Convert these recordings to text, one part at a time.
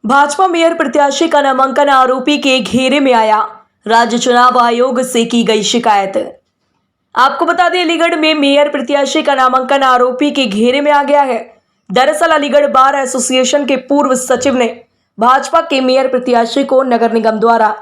Bhajpa mayor प्रत्याशी का नामांकन आरोपी के घेरे में आया। राज्य चुनाव आयोग से की गई शिकायत। आपको बता दें, अलीगढ़ में मेयर प्रत्याशी का नामांकन आरोपी के घेरे में आ गया है। दरअसल अलीगढ़ बार एसोसिएशन के पूर्व सचिव ने भाजपा के मेयर प्रत्याशी को नगर निगम द्वारा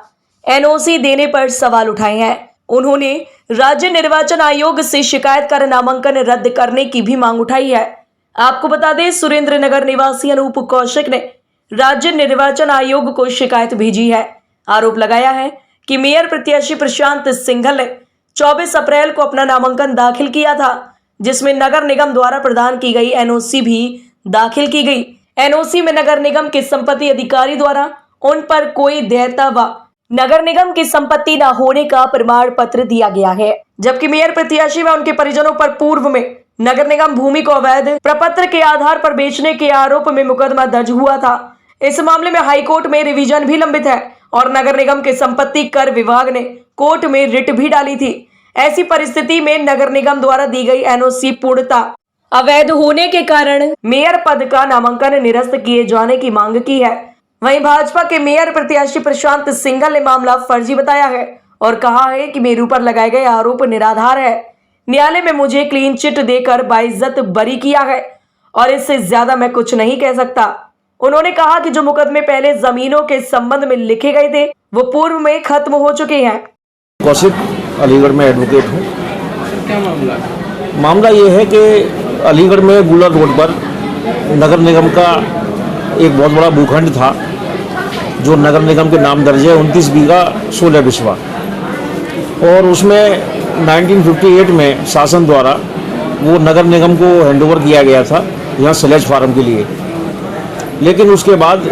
एनओसी देने पर सवाल उठाए हैं। उन्होंने राज्य निर्वाचन आयोग से शिकायत कर नामांकन रद्द करने की भी मांग उठाई है। आपको बता दें, सुरेंद्र नगर निवासी अनूप कौशिक ने राज्य निर्वाचन आयोग को शिकायत भेजी है। आरोप लगाया है कि मेयर प्रत्याशी प्रशांत सिंघल ने 24 अप्रैल को अपना नामांकन दाखिल किया था, जिसमें नगर निगम द्वारा प्रदान की गई एनओसी भी दाखिल की गई। एनओसी में नगर निगम के संपत्ति अधिकारी द्वारा उन पर कोई देयता व नगर निगम की संपत्ति न होने का प्रमाण पत्र दिया गया है, जबकि मेयर प्रत्याशी व उनके परिजनों पर पूर्व में नगर निगम भूमि को अवैध प्रपत्र के आधार पर बेचने के आरोप में मुकदमा दर्ज हुआ था। इस मामले में हाईकोर्ट में रिवीजन भी लंबित है और नगर निगम के संपत्ति कर विभाग ने कोर्ट में रिट भी डाली थी। ऐसी परिस्थिति में नगर निगम द्वारा दी गई एनओसी पूर्णतः अवैध होने के कारण मेयर पद का नामांकन निरस्त किए जाने की मांग की है। वहीं भाजपा के मेयर प्रत्याशी प्रशांत सिंघल ने मामला फर्जी बताया है और कहा है कि मेरे ऊपर लगाए गए आरोप निराधार है। न्यायालय में मुझे क्लीन चिट देकर बाइज्जत बरी किया है और इससे ज्यादा मैं कुछ नहीं कह सकता। उन्होंने कहा कि जो मुकदमे पहले जमीनों के संबंध में लिखे गए थे वो पूर्व में खत्म हो चुके हैं। कौशिक, अलीगढ़ में एडवोकेट हूँ। क्या मामला है? मामला ये है कि अलीगढ़ में गुलर रोड पर नगर निगम का एक बहुत बड़ा भूखंड था जो नगर निगम के नाम दर्ज है, 29 बीघा 16 बिस्वा, और उसमें 1958 में शासन द्वारा वो नगर निगम को हैंडओवर किया गया था यहाँ स्लेज फार्म के लिए। लेकिन उसके बाद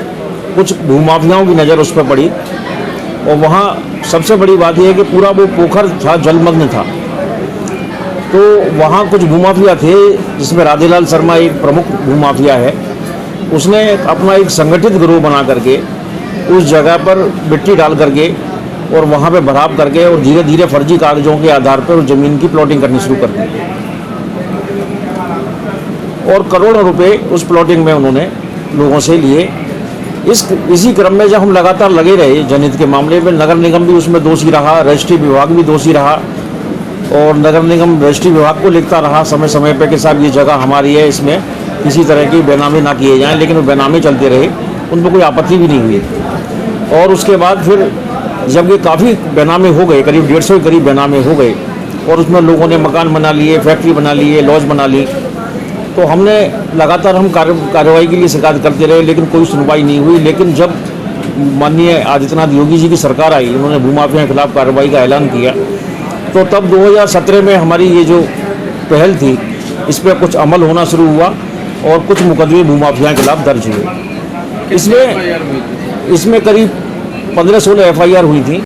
कुछ भूमाफियाओं की नज़र उस पर पड़ी और वहाँ सबसे बड़ी बात यह है कि पूरा वो पोखर था, जलमग्न था। तो वहाँ कुछ भूमाफिया थे, जिसमें राधेलाल शर्मा एक प्रमुख भूमाफिया है। उसने अपना एक संगठित गिरोह बना करके उस जगह पर मिट्टी डाल करके और वहाँ पे भराव करके और धीरे धीरे फर्जी कागजों के आधार पर उस जमीन की प्लॉटिंग करनी शुरू कर दी और करोड़ों रुपए उस प्लॉटिंग में उन्होंने लोगों से लिए। इसी क्रम में जब हम लगातार लगे रहे जनहित के मामले में, नगर निगम भी उसमें दोषी रहा, रजिस्ट्री विभाग भी दोषी रहा और नगर निगम रजिस्ट्री विभाग को लिखता रहा समय समय पर कि साहब ये जगह हमारी है, इसमें किसी तरह की बेनामी ना किए जाएं, लेकिन वो बेनामी चलते रहे, उन पर कोई आपत्ति भी नहीं हुई। और उसके बाद फिर जब ये काफ़ी बेनामे हो गए, करीब 150 के करीब बेनामे हो गए और उसमें लोगों ने मकान बना लिए, फैक्ट्री बना लिए, लॉज बना ली, तो हमने लगातार हम कार्रवाई के लिए शिकायत करते रहे, लेकिन कोई सुनवाई नहीं हुई। लेकिन जब माननीय आदित्यनाथ योगी जी की सरकार आई, उन्होंने भूमाफिया के खिलाफ कार्रवाई का ऐलान किया, तो तब 2017 में हमारी ये जो पहल थी इस पर कुछ अमल होना शुरू हुआ और कुछ मुकदमे भूमाफिया के खिलाफ दर्ज हुए। इसमें करीब 15-16 FIR हुई थी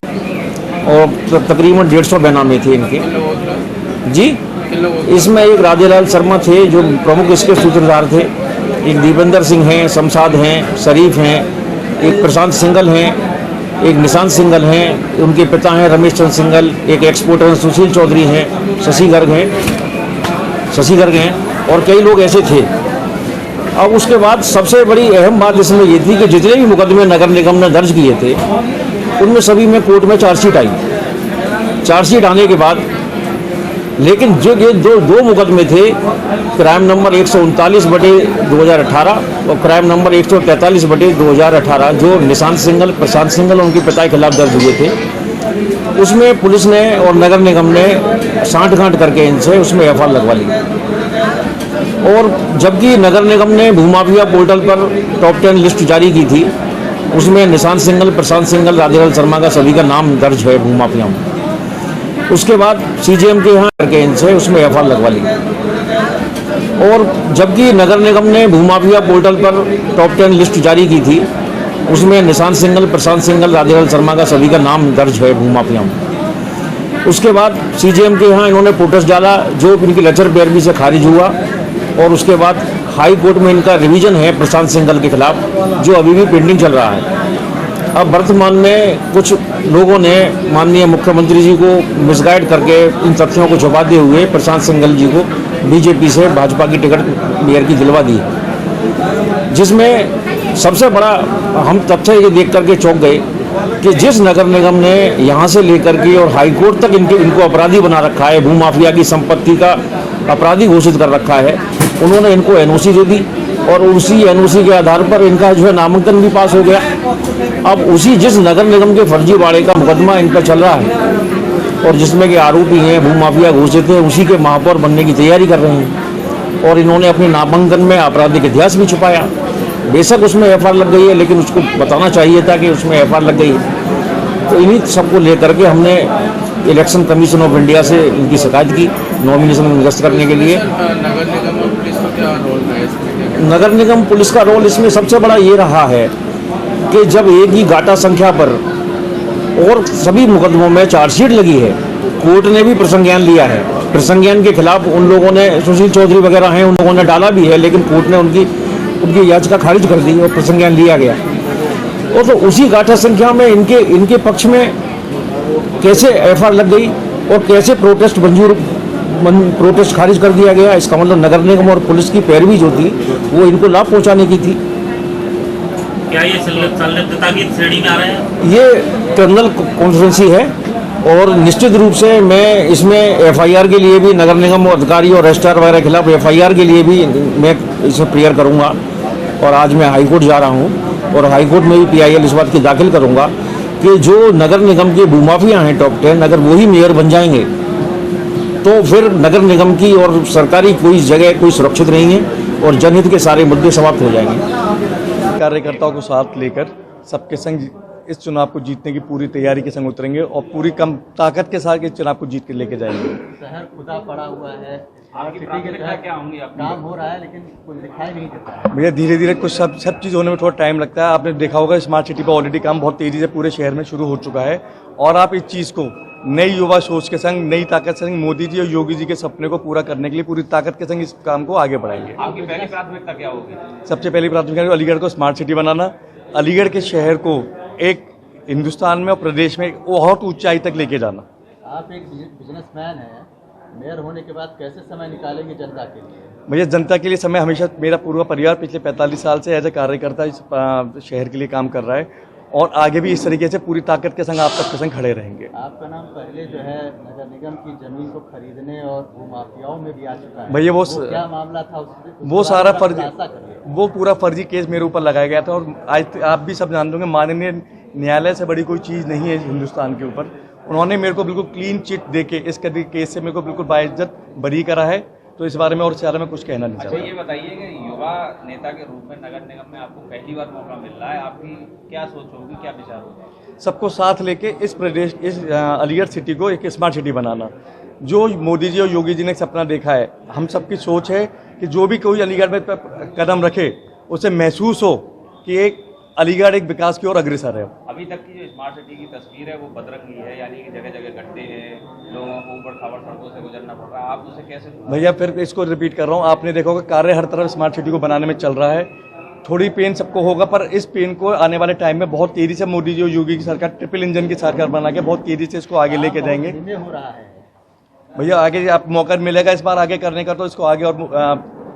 और तकरीबन 150 बेनामे थे इनके। जी, इसमें एक राधेलाल शर्मा थे जो प्रमुख इसके सूत्रधार थे, एक दीपेंद्र सिंह हैं, शमशाद हैं, शरीफ हैं, एक प्रशांत सिंघल हैं, एक निशांत सिंघल हैं, उनके पिता हैं रमेश चंद्र सिंघल, एक एक्सपोर्टर हैं सुशील चौधरी हैं, शशि गर्ग हैं और कई लोग ऐसे थे। अब उसके बाद सबसे बड़ी अहम बात इसमें ये थी कि जितने भी मुकदमे नगर निगम ने दर्ज किए थे उनमें सभी में कोर्ट में चार्जशीट आई। चार्जशीट आने के बाद लेकिन जो ये दो मुकदमे थे, क्राइम नंबर 139/2018 और क्राइम नंबर 143/2018, जो निशांत सिंघल, प्रशांत सिंघल और उनके पिता के खिलाफ दर्ज हुए थे, उसमें पुलिस ने और नगर निगम ने सांठ-गांठ करके इनसे उसमें FIR लगवा ली। और जबकि नगर निगम ने भूमाफिया पोर्टल पर टॉप 10 लिस्ट जारी की थी, उसमें निशांत सिंघल, प्रशांत सिंघल, राधेलाल शर्मा का सभी का नाम दर्ज है भूमाफिया में। उसके बाद CJM के यहाँ करके इनसे उसमें FIR लगवा ली। और जबकि नगर निगम ने भूमाफिया पोर्टल पर टॉप 10 लिस्ट जारी की थी, उसमें निशांत सिंघल, प्रशांत सिंघल, राधेलाल शर्मा का सभी का नाम दर्ज है भूमाफिया में। उसके बाद CJM के यहाँ इन्होंने प्रोटेस्ट डाला जो इनकी लेटर पैरवी से खारिज हुआ और उसके बाद हाई कोर्ट में इनका रिवीजन है प्रशांत सिंघल के खिलाफ, जो अभी भी पेंडिंग चल रहा है। अब वर्तमान में कुछ लोगों ने माननीय मुख्यमंत्री जी को मिसगाइड करके इन तथ्यों को छुपाते हुए प्रशांत सिंघल जी को बीजेपी से भाजपा की टिकट मेयर की दिलवा दी, जिसमें सबसे बड़ा हम तथ्य ये देख करके चौंक गए कि जिस नगर निगम ने यहाँ से लेकर के और हाई कोर्ट तक इनको अपराधी बना रखा है, भूमाफिया की संपत्ति का अपराधी घोषित कर रखा है, उन्होंने इनको एनओसी दे दी और उसी एनओसी के आधार पर इनका जो है नामांकन भी पास हो गया। अब उसी जिस नगर निगम के फर्जीवाड़े का मुकदमा इन पर चल रहा है और जिसमें कि आरोपी हैं, भूमाफिया घोषित है, उसी के महापौर बनने की तैयारी कर रहे हैं और इन्होंने अपने नामांकन में आपराधिक इतिहास भी छुपाया। बेशक उसमें एफआईआर लग गई है, लेकिन उसको बताना चाहिए था कि उसमें एफआईआर लग गई है। तो इन्हीं सबको लेकर के हमने इलेक्शन कमीशन ऑफ इंडिया से इनकी शिकायत की नॉमिनेशन निरस्त करने के लिए। नगर निगम और पुलिस का क्या रोल है इसमें? नगर निगम पुलिस का रोल इसमें सबसे बड़ा ये रहा है कि जब एक ही गाटा संख्या पर और सभी मुकदमों में चार्जशीट लगी है, कोर्ट ने भी प्रसंज्ञान लिया है। प्रसंज्ञान के खिलाफ उन लोगों ने, सुशील चौधरी वगैरह हैं, उन लोगों ने डाला भी है, लेकिन कोर्ट ने उनकी याचिका खारिज कर दी और प्रसंज्ञान लिया गया। और तो उसी गाठा संख्या में इनके पक्ष में कैसे एफआईआर लग गई और कैसे प्रोटेस्ट खारिज कर दिया गया, इसका मतलब नगर निगम और पुलिस की पैरवी जो थी वो इनको लाभ पहुंचाने की थी। क्या ये संलिप्तता की श्रेणी में आ रहे हैं? ये क्रिमिनल कॉन्स्पिरेसी है और निश्चित रूप से मैं इसमें एफआईआर के लिए भी नगर निगम अधिकारी और रजिस्ट्रार वगैरह के खिलाफ एफआईआर के लिए भी मैं इसमें प्रेयर करूंगा और आज मैं हाईकोर्ट जा रहा हूं और हाईकोर्ट में भी पीआईएल इस बात की दाखिल करूंगा कि जो नगर निगम के भूमाफिया हैं टॉप 10, अगर वही मेयर बन जाएंगे तो फिर नगर निगम की और सरकारी कोई जगह कोई सुरक्षित नहीं है और जनहित के सारे मुद्दे समाप्त हो जाएंगे। कार्यकर्ताओं को साथ लेकर सबके संग इस चुनाव को जीतने की पूरी तैयारी के संग उतरेंगे और पूरी कम ताकत के साथ इस चुनाव को जीत के लेके जाएंगे। शहर खुदा पड़ा हुआ है, क्या होंगी, काम हो रहा है लेकिन कुछ दिखाई नहीं देता। भैया धीरे धीरे कुछ सब चीज़ होने में थोड़ा टाइम लगता है। आपने देखा होगा स्मार्ट सिटी पर ऑलरेडी काम बहुत तेजी से पूरे शहर में शुरू हो चुका है और आप इस चीज़ को नई युवा सोच के संग, नई ताकत से संग मोदी जी और योगी जी के सपने को पूरा करने के लिए पूरी ताकत के संग इस काम को आगे बढ़ाएंगे। आपकी पहली प्राथमिकता क्या होगी? सबसे पहली प्राथमिकता अलीगढ़ को स्मार्ट सिटी बनाना, अलीगढ़ के शहर को एक हिंदुस्तान में और प्रदेश में बहुत ऊंचाई तक लेके जाना। आप एक बिजनेसमैन हैं, मेयर होने के बाद कैसे समय निकालेंगे जनता के लिए? भैया जनता के लिए समय हमेशा, मेरा पूरा परिवार पिछले 45 साल से एज ए कार्यकर्ता इस शहर के लिए काम कर रहा है और आगे भी इस तरीके से पूरी ताकत के संग आप सबके संग खड़े रहेंगे। आपका नाम पहले जो है नगर निगम की जमीन को खरीदने और भूमाफियाओं में भी आ चुका है। भैया वो क्या मामला था? वो सारा फर्जी, वो पूरा फर्जी केस मेरे ऊपर लगाया गया था और आज आप भी सब जानते होंगे माननीय न्यायालय से बड़ी कोई चीज़ नहीं है हिंदुस्तान के ऊपर। उन्होंने मेरे को बिल्कुल क्लीन चिट देके इस केस से मेरे को बिल्कुल बाइज्जत बरी करा है। तो इस बारे में और ज़्यादा मैं कुछ कहना नहीं चाहता। ये बताइए कि युवा नेता के रूप में नगर निगम में आपको पहली बार मौका मिल रहा है, आपकी क्या सोच होगी, क्या विचार होगा? सबको साथ लेके इस अलीगढ़ सिटी को एक स्मार्ट सिटी बनाना, जो मोदी जी और योगी जी ने सपना देखा है। हम सबकी सोच है कि जो भी कोई अलीगढ़ में कदम रखे उसे महसूस हो कि एक अलीगढ़ एक विकास की ओर अग्रसर है। अभी तक की जो स्मार्ट सिटी की तस्वीर है वो बदरंगी है, यानी कि जगह जगह गड्ढे हैं, लोगों को ऊबड़ खाबड़ सड़कों से गुजरना पड़ रहा है। आप उसे कैसे? भैया फिर इसको रिपीट कर रहा हूँ, आपने देखा होगा कार्य हर तरफ स्मार्ट सिटी को बनाने में चल रहा है। थोड़ी पेन सबको होगा, पर इस पेन को आने वाले टाइम में बहुत तेजी से मोदी जी और योगी की सरकार ट्रिपल इंजन की सरकार बना के बहुत तेजी से इसको आगे लेके जाएंगे। हो रहा है भैया आगे आप मौका मिलेगा इस बार आगे करने का, तो इसको आगे और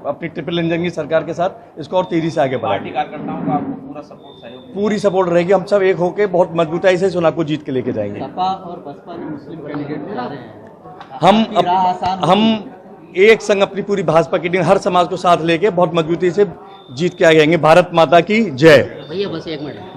अपनी ट्रिपल इंजन की सरकार के साथ इसको और तेजी से आगे बढ़ाएंगे। कार्यकर्ताओं का आपको पूरा सपोर्ट, सहयोग, पूरी सपोर्ट रहेगी। हम सब एक होकर बहुत मजबूताई से चुनाव को जीत के लेके जाएंगे। सपा और बसपा ने मुस्लिम कैंडिडेट ला रहे हैं, हम एक संग अपनी पूरी भाजपा की टीम हर समाज को साथ लेके बहुत मजबूती से जीत के आ जाएंगे। भारत माता की जय। भैया बस एक मिनट।